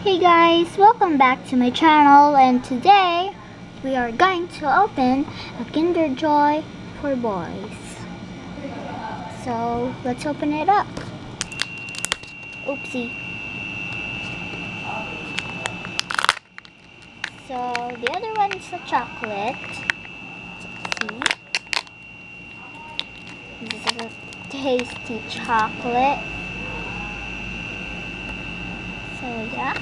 Hey guys, welcome back to my channel, and today we are going to open a Kinder Joy for boys. So let's open it up. Oopsie. So the other one is a chocolate. Let's see. This is a tasty chocolate. So yeah.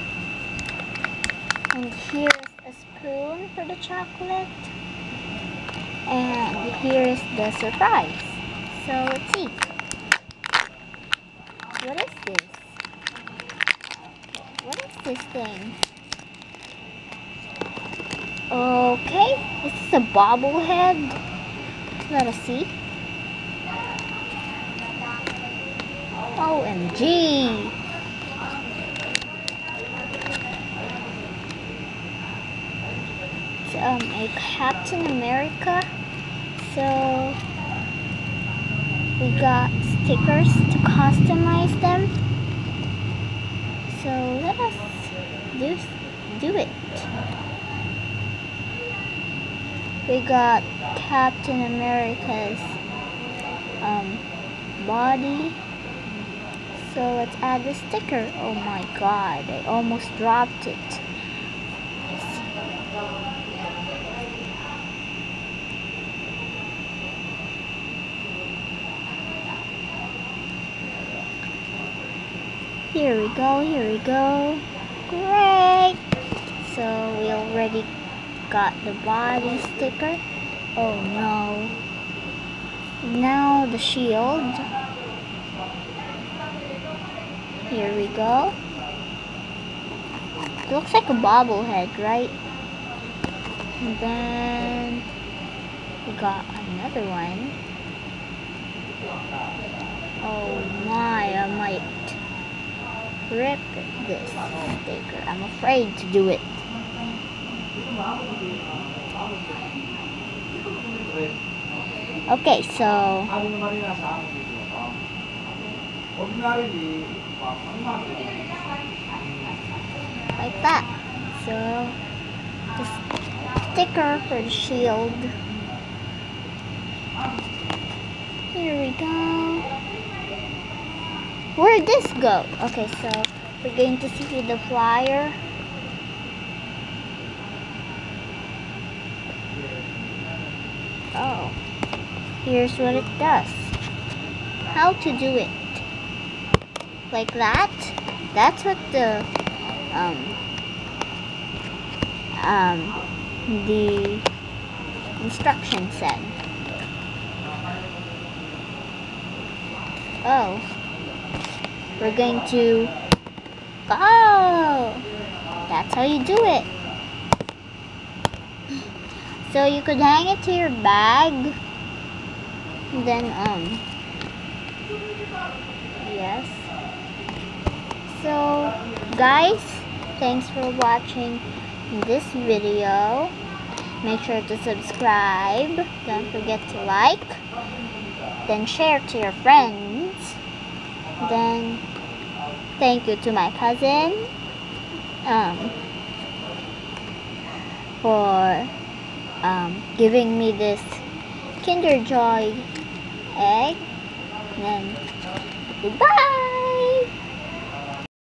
And here's a spoon for the chocolate. And here's the surprise. So let's see. What is this? What is this thing? Okay, this is a bobblehead. Let us see. OMG! It's a Captain America. So we got stickers to customize them. So let us do it. We got Captain America's body. So let's add the sticker. Oh my god, I almost dropped it. Here we go, here we go. Great! So we already got the body sticker. Oh no. Now the shield. Here we go. It looks like a bobblehead, right? And then we got another one. Oh my, I might rip this sticker. I'm afraid to do it. Okay, so like that. So the sticker for the shield. Here we go. Where'd this go? Okay, so we're going to see the flyer. Oh, here's what it does. How to do it. Like that. That's what the instruction said. Oh. We're going to, oh, that's how you do it. So you could hang it to your bag. Then, yes. So, guys, thanks for watching this video. Make sure to subscribe. Don't forget to like. Then share to your friends. Then thank you to my cousin for giving me this Kinder Joy egg. And then goodbye.